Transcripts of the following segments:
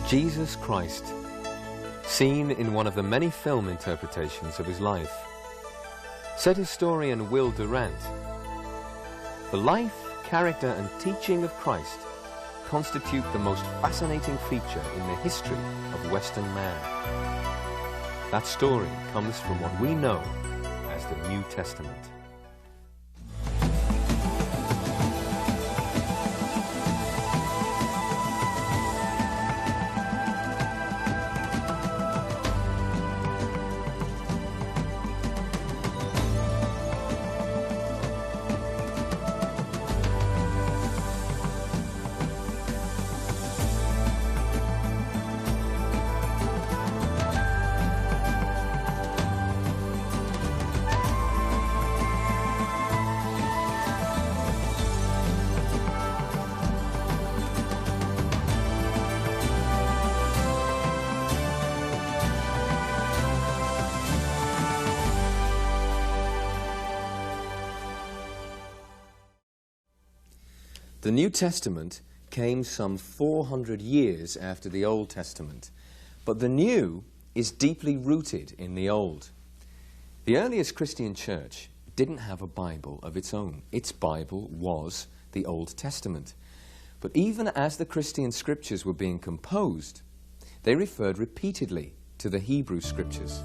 Jesus Christ, seen in one of the many film interpretations of his life. Said historian Will Durant, "The life, character and teaching of Christ constitute the most fascinating feature in the history of Western man." That story comes from what we know as the New Testament. The New Testament came some 400 years after the Old Testament, but the New is deeply rooted in the Old. The earliest Christian church didn't have a Bible of its own. Its Bible was the Old Testament. But even as the Christian scriptures were being composed, they referred repeatedly to the Hebrew scriptures.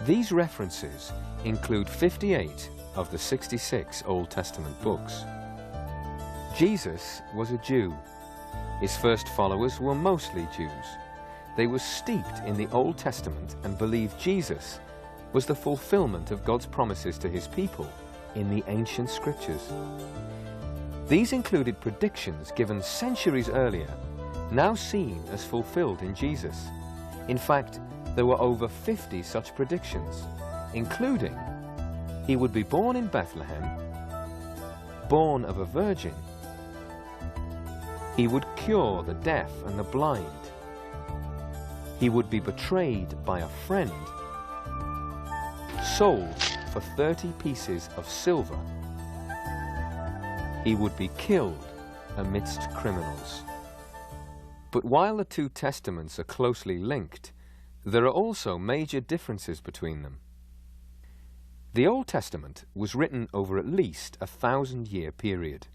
These references include 58 of the 66 Old Testament books. Jesus was a Jew. His first followers were mostly Jews. They were steeped in the Old Testament and believed Jesus was the fulfillment of God's promises to his people in the ancient scriptures. These included predictions given centuries earlier, now seen as fulfilled in Jesus. In fact, there were over 50 such predictions, including he would be born in Bethlehem, born of a virgin, he would cure the deaf and the blind, he would be betrayed by a friend, sold for 30 pieces of silver, he would be killed amidst criminals. But while the two testaments are closely linked, there are also major differences between them. The Old Testament was written over at least a 1,000-year period.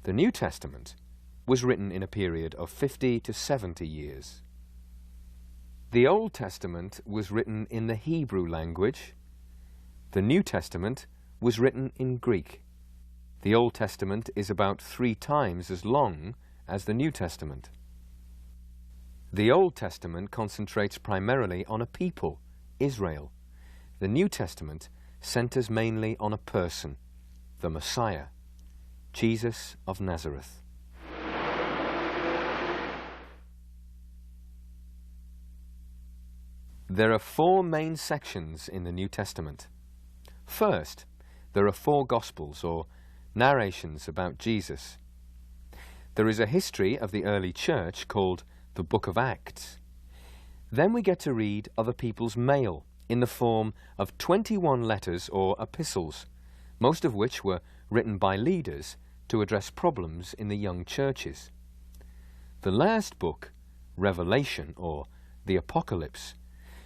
The New Testament was written in a period of 50 to 70 years. The Old Testament was written in the Hebrew language. The New Testament was written in Greek. The Old Testament is about 3 times as long as the New Testament. The Old Testament concentrates primarily on a people, Israel. The New Testament centers mainly on a person, the Messiah, Jesus of Nazareth. There are 4 main sections in the New Testament. First, there are 4 Gospels, or narrations about Jesus. There is a history of the early church called the Book of Acts. Then we get to read other people's mail in the form of 21 letters or epistles, most of which were written by leaders to address problems in the young churches. The last book, Revelation, or the Apocalypse,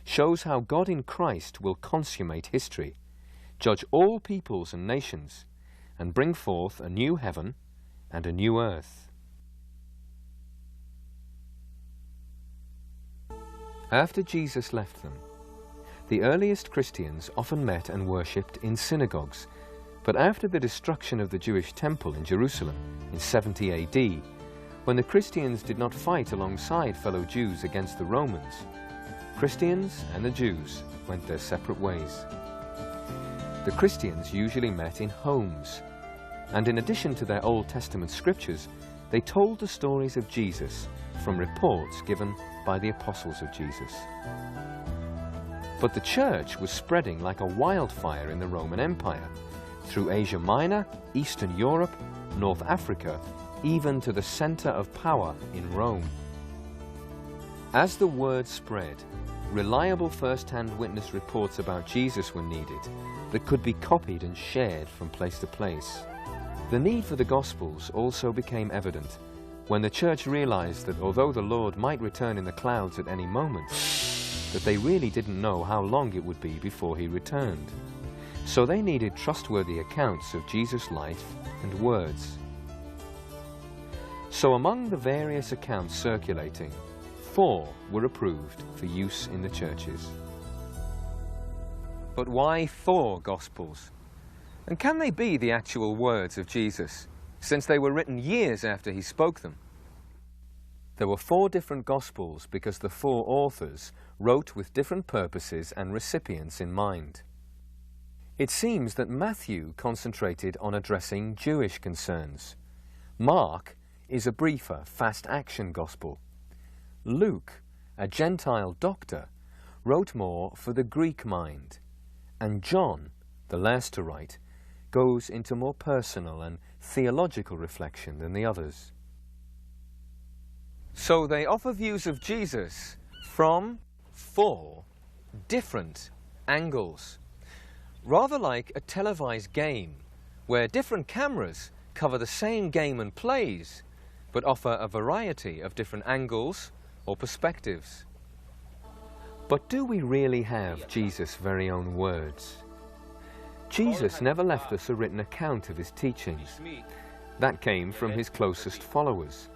shows how God in Christ will consummate history, judge all peoples and nations, and bring forth a new heaven and a new earth. After Jesus left them, the earliest Christians often met and worshipped in synagogues, but after the destruction of the Jewish temple in Jerusalem in 70 AD, when the Christians did not fight alongside fellow Jews against the Romans, Christians and the Jews went their separate ways. The Christians usually met in homes, and in addition to their Old Testament scriptures, they told the stories of Jesus from reports given by the apostles of Jesus. But the church was spreading like a wildfire in the Roman Empire, through Asia Minor, Eastern Europe, North Africa, even to the center of power in Rome. As the word spread, reliable first-hand witness reports about Jesus were needed that could be copied and shared from place to place. The need for the Gospels also became evident when the church realized that although the Lord might return in the clouds at any moment, that they really didn't know how long it would be before he returned. So they needed trustworthy accounts of Jesus' life and words. So among the various accounts circulating, 4 were approved for use in the churches. But why 4 Gospels? And can they be the actual words of Jesus, since they were written years after he spoke them? There were 4 different Gospels because the 4 authors wrote with different purposes and recipients in mind. It seems that Matthew concentrated on addressing Jewish concerns. Mark is a briefer, fast-action Gospel. Luke, a Gentile doctor, wrote more for the Greek mind. And John, the last to write, goes into more personal and theological reflection than the others. So they offer views of Jesus from 4 different angles, rather like a televised game where different cameras cover the same game and plays, but offer a variety of different angles or perspectives. But do we really have Jesus' very own words? Jesus never left us a written account of his teachings. That came from his closest followers.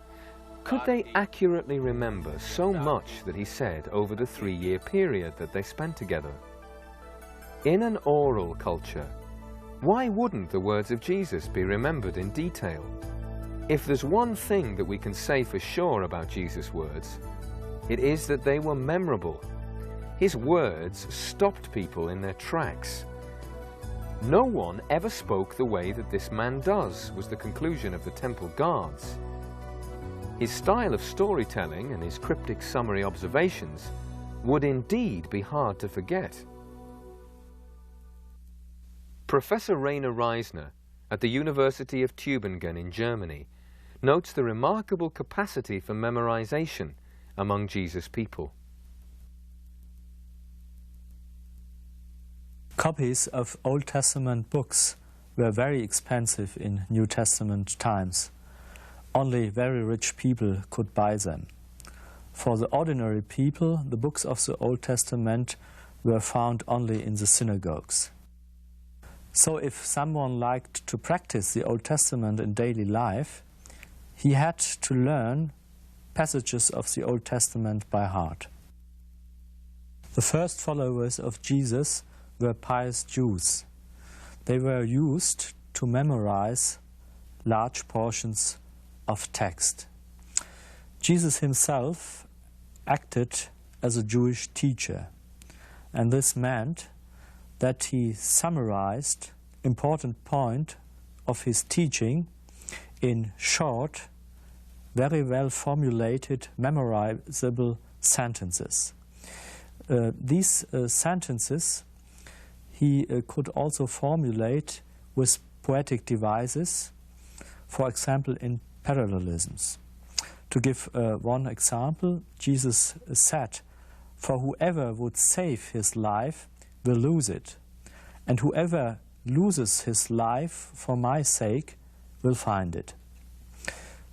Could they accurately remember so much that he said over the 3-year period that they spent together? In an oral culture, why wouldn't the words of Jesus be remembered in detail? If there's one thing that we can say for sure about Jesus' words, it is that they were memorable. His words stopped people in their tracks. No one ever spoke the way that this man does, was the conclusion of the temple guards. His style of storytelling and his cryptic summary observations would indeed be hard to forget. Professor Rainer Reisner at the University of Tübingen in Germany notes the remarkable capacity for memorization among Jesus' people. Copies of Old Testament books were very expensive in New Testament times. Only very rich people could buy them. For the ordinary people, the books of the Old Testament were found only in the synagogues. So if someone liked to practice the Old Testament in daily life, he had to learn passages of the Old Testament by heart. The first followers of Jesus were pious Jews. They were used to memorize large portions of text. Jesus himself acted as a Jewish teacher, and this meant that he summarized important points of his teaching in short, very well formulated, memorizable sentences. These sentences he could also formulate with poetic devices, for example in parallelisms. To give one example, Jesus said, "For whoever would save his life will lose it, and whoever loses his life for my sake will find it."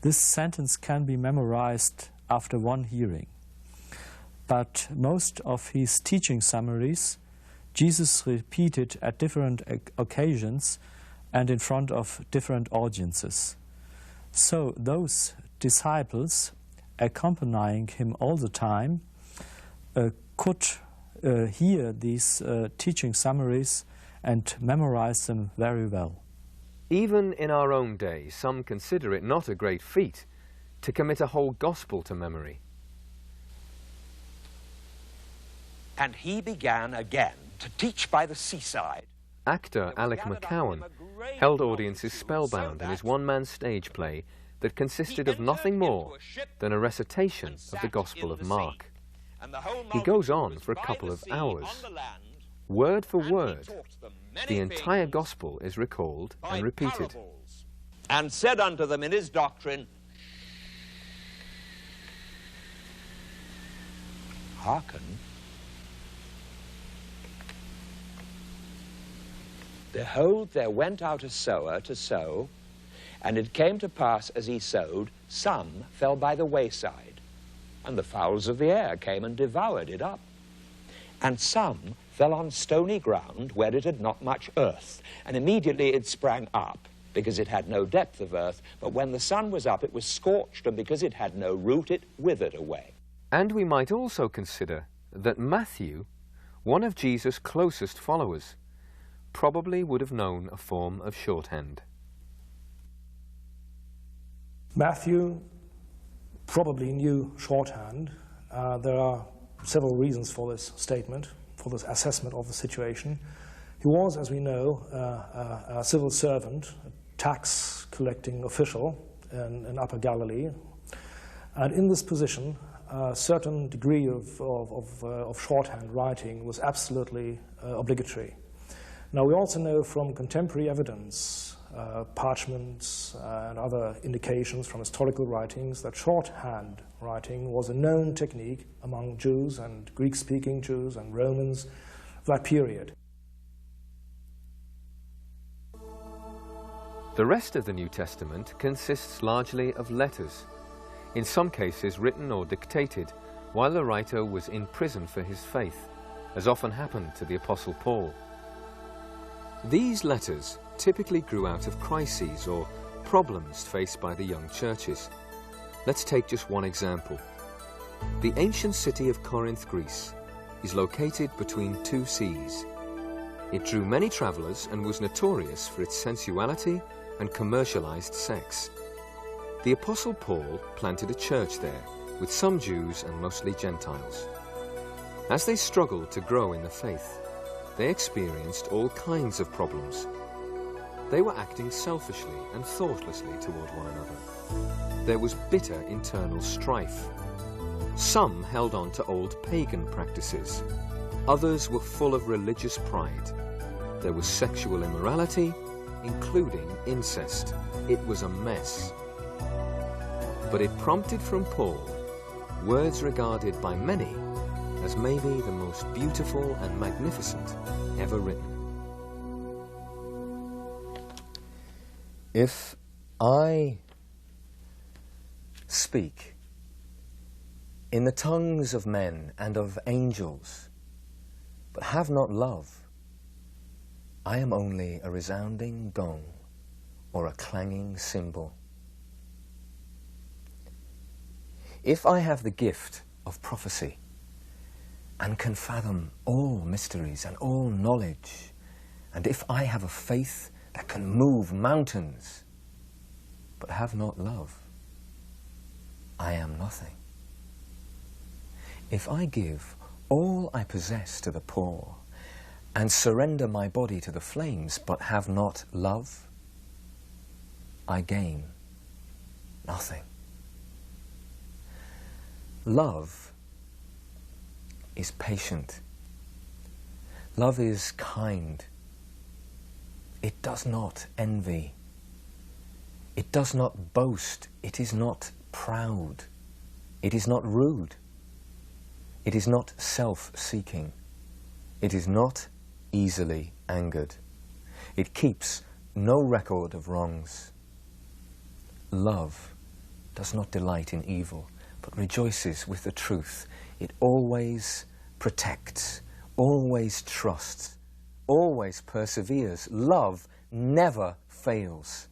This sentence can be memorized after one hearing. But most of his teaching summaries Jesus repeated at different occasions and in front of different audiences. So those disciples accompanying him all the time could hear these teaching summaries and memorize them very well. Even in our own day, some consider it not a great feat to commit a whole gospel to memory. And he began again to teach by the seaside. Actor Alec McCowan held audiences spellbound in his one-man stage play that consisted of nothing more than a recitation of the Gospel of Mark. He goes on for a couple of hours. Word for word, the entire Gospel is recalled and repeated. And said unto them in his doctrine, hearken. Behold, there went out a sower to sow, And it came to pass, as he sowed, some fell by the wayside, and the fowls of the air came and devoured it up. And some fell on stony ground where it had not much earth, and immediately it sprang up, because it had no depth of earth. But when the sun was up, it was scorched, and because it had no root, it withered away. And we might also consider that Matthew, one of Jesus' closest followers, probably would have known a form of shorthand. Matthew probably knew shorthand. There are several reasons for this statement, for this assessment of the situation. He was, as we know, a civil servant, a tax-collecting official in Upper Galilee. And in this position, a certain degree of shorthand writing was absolutely obligatory. Now, we also know from contemporary evidence, parchments and other indications from historical writings, that shorthand writing was a known technique among Jews and Greek-speaking Jews and Romans of that period. The rest of the New Testament consists largely of letters, in some cases written or dictated while the writer was in prison for his faith, as often happened to the Apostle Paul. These letters typically grew out of crises or problems faced by the young churches. Let's take just one example. The ancient city of Corinth, Greece, is located between two seas. It drew many travelers and was notorious for its sensuality and commercialized sex. The Apostle Paul planted a church there with some Jews and mostly Gentiles. As they struggled to grow in the faith, they experienced all kinds of problems. They were acting selfishly and thoughtlessly toward one another. There was bitter internal strife. Some held on to old pagan practices. Others were full of religious pride. There was sexual immorality, including incest. It was a mess. But it prompted from Paul words regarded by many as maybe the most beautiful and magnificent ever written. If I speak in the tongues of men and of angels, but have not love, I am only a resounding gong or a clanging cymbal. If I have the gift of prophecy and can fathom all mysteries and all knowledge, and if I have a faith that can move mountains, but have not love, I am nothing. If I give all I possess to the poor and surrender my body to the flames, but have not love, I gain nothing. Love is patient. Love is kind. It does not envy. It does not boast. It is not proud. It is not rude. It is not self-seeking. It is not easily angered. It keeps no record of wrongs. Love does not delight in evil, but rejoices with the truth. It always protects, always trusts, always perseveres. Love never fails.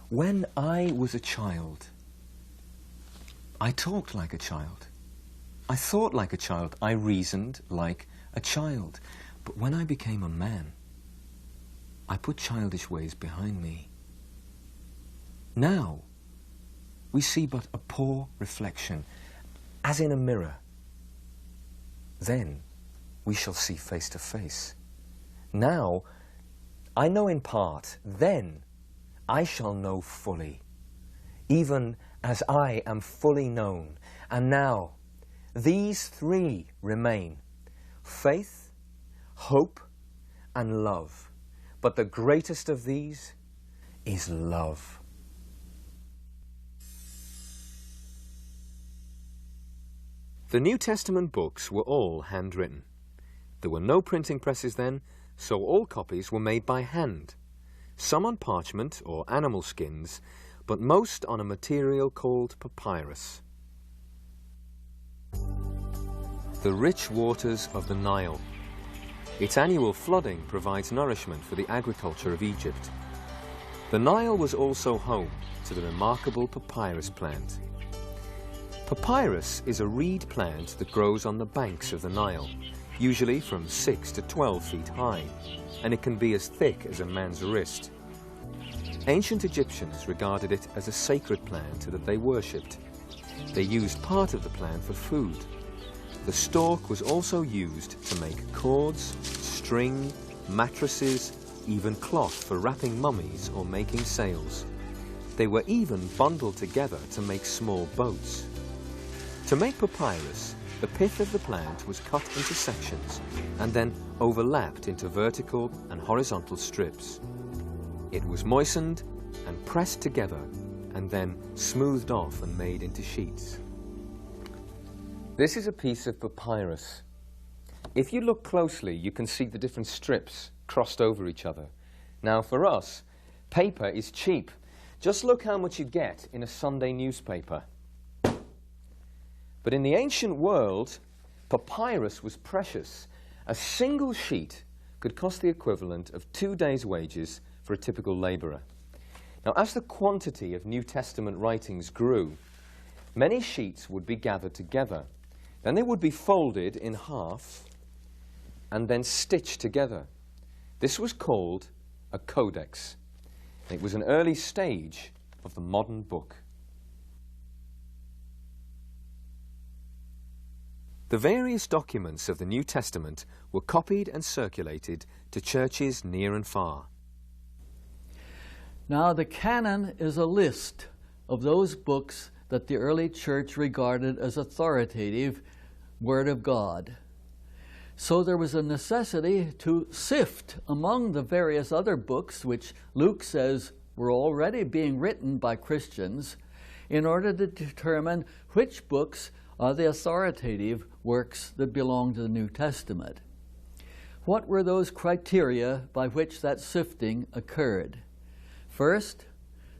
When I was a child, I talked like a child. I thought like a child. I reasoned like a child. But when I became a man, I put childish ways behind me. Now, we see but a poor reflection, as in a mirror. Then we shall see face to face. Now, I know in part. Then I shall know fully, even as I am fully known. And now, these three remain: faith, hope, and love. But the greatest of these is love. The New Testament books were all handwritten. There were no printing presses then, so all copies were made by hand. some on parchment or animal skins, but most on a material called papyrus. The rich waters of the Nile. Its annual flooding provides nourishment for the agriculture of Egypt. The Nile was also home to the remarkable papyrus plant. Papyrus is a reed plant that grows on the banks of the Nile, usually from 6 to 12 feet high, and it can be as thick as a man's wrist. Ancient Egyptians regarded it as a sacred plant that they worshipped. They used part of the plant for food. The stalk was also used to make cords, string, mattresses, even cloth for wrapping mummies or making sails. They were even bundled together to make small boats. To make papyrus, the pith of the plant was cut into sections and then overlapped into vertical and horizontal strips. It was moistened and pressed together and then smoothed off and made into sheets. This is a piece of papyrus. If you look closely, you can see the different strips crossed over each other. Now for us, paper is cheap. Just look how much you get in a Sunday newspaper. But in the ancient world, papyrus was precious. A single sheet could cost the equivalent of 2 days' wages for a typical laborer. Now, as the quantity of New Testament writings grew, many sheets would be gathered together. Then they would be folded in half and then stitched together. This was called a codex. It was an early stage of the modern book. The various documents of the New Testament were copied and circulated to churches near and far. Now, the canon is a list of those books that the early church regarded as authoritative Word of God. So there was a necessity to sift among the various other books, which Luke says were already being written by Christians, in order to determine which books are the authoritative works that belong to the New Testament. What were those criteria by which that sifting occurred? First,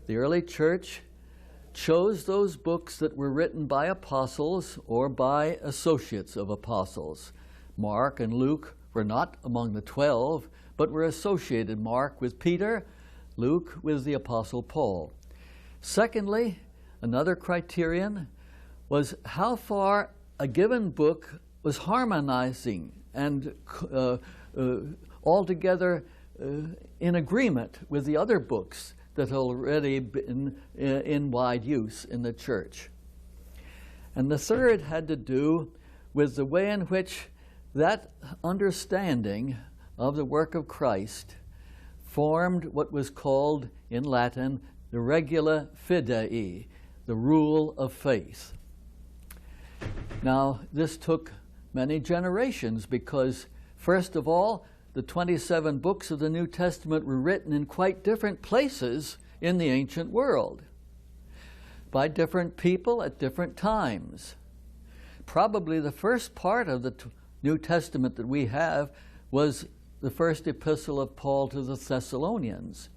the early church chose those books that were written by apostles or by associates of apostles. Mark and Luke were not among the 12, but were associated, Mark with Peter, Luke with the Apostle Paul. Secondly, another criterion was how far a given book was harmonizing and altogether in agreement with the other books that had already been in wide use in the church. And the third had to do with the way in which that understanding of the work of Christ formed what was called in Latin the regula fidei, the rule of faith. Now, this took many generations because, first of all, the 27 books of the New Testament were written in quite different places in the ancient world by different people at different times. Probably the first part of the New Testament that we have was the first epistle of Paul to the Thessalonians.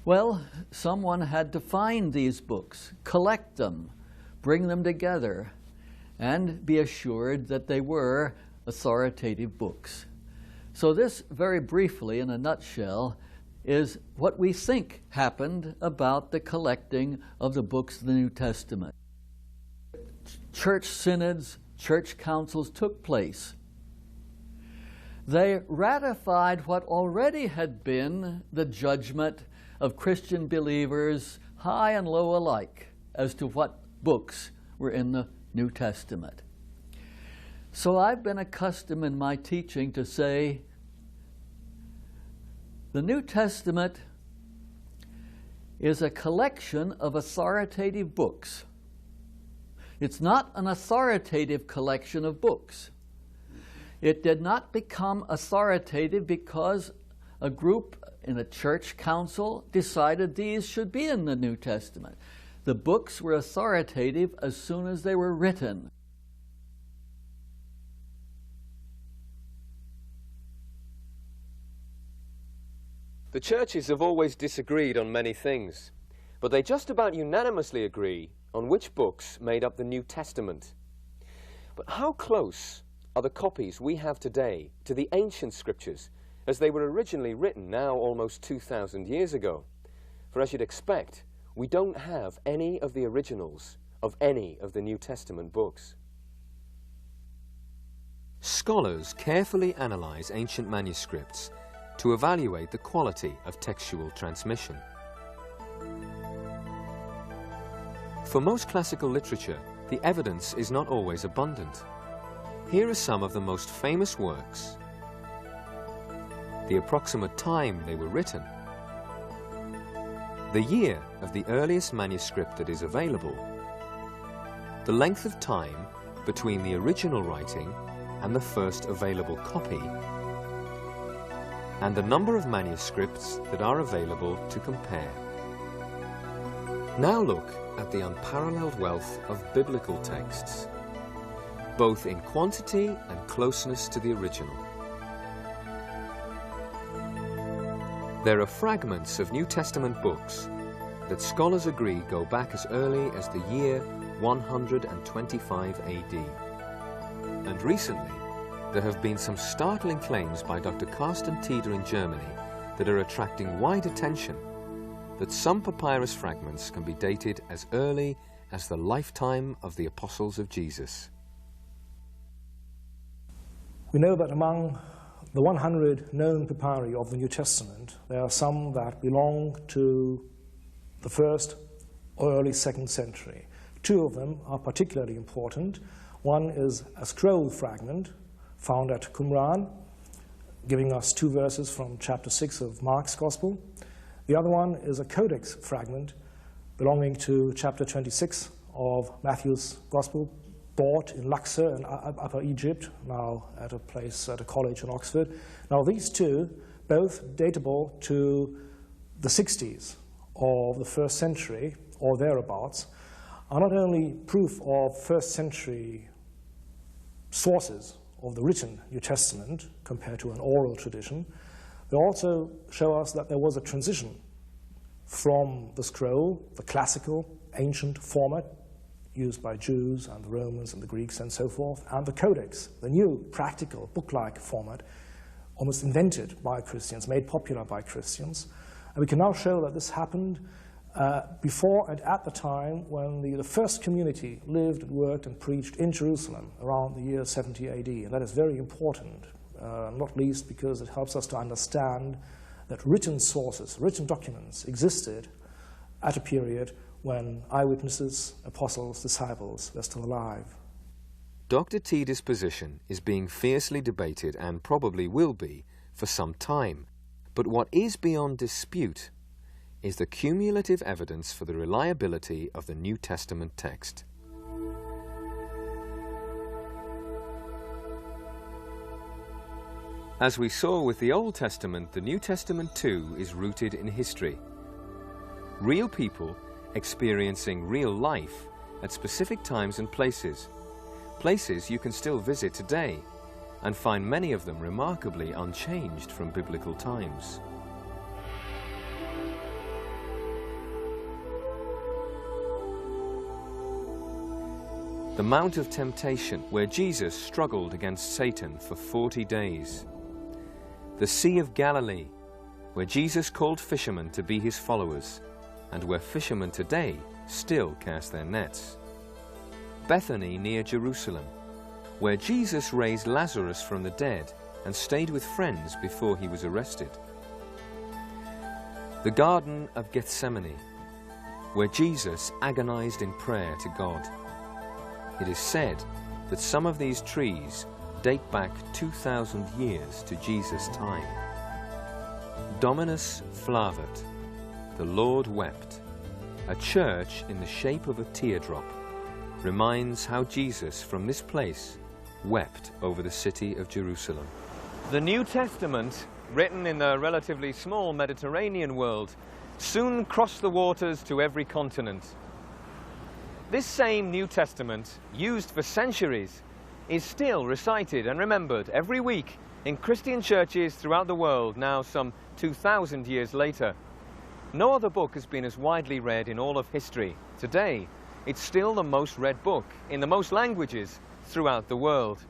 Well, someone had to find these books, collect them, bring them together, and be assured that they were authoritative books. So this, very briefly, in a nutshell, is what we think happened about the collecting of the books of the New Testament. Church synods, church councils took place. They ratified what already had been the judgment of Christian believers, high and low alike, as to what books were in the New Testament. So I've been accustomed in my teaching to say the New Testament is a collection of authoritative books. It's not an authoritative collection of books. It did not become authoritative because a group in a church council decided these should be in the New Testament. The books were authoritative as soon as they were written. The churches have always disagreed on many things, but they just about unanimously agree on which books made up the New Testament. But how close are the copies we have today to the ancient scriptures as they were originally written now almost 2,000 years ago? For as you'd expect, we don't have any of the originals of any of the New Testament books. Scholars carefully analyze ancient manuscripts to evaluate the quality of textual transmission. For most classical literature, the evidence is not always abundant. Here are some of the most famous works, the approximate time they were written, the year of the earliest manuscript that is available, the length of time between the original writing and the first available copy, and the number of manuscripts that are available to compare. Now look at the unparalleled wealth of biblical texts, both in quantity and closeness to the original. There are fragments of New Testament books that scholars agree go back as early as the year 125 AD. And recently, there have been some startling claims by Dr. Carsten Tiede in Germany that are attracting wide attention, that some papyrus fragments can be dated as early as the lifetime of the apostles of Jesus. We know that among the 100 known papyri of the New Testament, there are some that belong to the 1st or early 2nd century. 2 of them are particularly important. One is a scroll fragment found at Qumran, giving us 2 verses from chapter 6 of Mark's Gospel. The other one is a Codex fragment belonging to chapter 26 of Matthew's Gospel, bought in Luxor in Upper Egypt, now at a college in Oxford. Now these 2, both datable to the 60s of the 1st century or thereabouts, are not only proof of 1st century sources of the written New Testament compared to an oral tradition, they also show us that there was a transition from the scroll, the classical, ancient format used by Jews and the Romans and the Greeks and so forth, and the Codex, the new practical book-like format, almost invented by Christians, made popular by Christians. And we can now show that this happened before and at the time when the first community lived and worked and preached in Jerusalem around the year 70 AD. And that is very important, not least because it helps us to understand that written sources, written documents existed at a period when eyewitnesses, apostles, disciples were still alive. Dr. Tiede's position is being fiercely debated and probably will be for some time. But what is beyond dispute is the cumulative evidence for the reliability of the New Testament text. As we saw with the Old Testament, the New Testament too is rooted in history. Real people experiencing real life at specific times and places. Places you can still visit today and find many of them remarkably unchanged from biblical times. The Mount of Temptation, where Jesus struggled against Satan for 40 days. The Sea of Galilee, where Jesus called fishermen to be his followers, and where fishermen today still cast their nets. Bethany near Jerusalem, where Jesus raised Lazarus from the dead and stayed with friends before he was arrested. The Garden of Gethsemane, where Jesus agonized in prayer to God. It is said that some of these trees date back 2,000 years to Jesus' time. Dominus Flavit, the Lord wept, a church in the shape of a teardrop, reminds how Jesus from this place wept over the city of Jerusalem. The New Testament, written in the relatively small Mediterranean world, soon crossed the waters to every continent. This same New Testament, used for centuries, is still recited and remembered every week In Christian churches throughout the world, now some 2,000 years later, no other book has been as widely read in all of history. Today, it's still the most read book in the most languages throughout the world.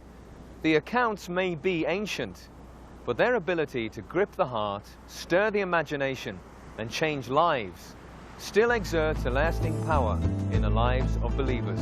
The accounts may be ancient, but their ability to grip the heart, stir the imagination, and change lives still exerts a lasting power in the lives of believers.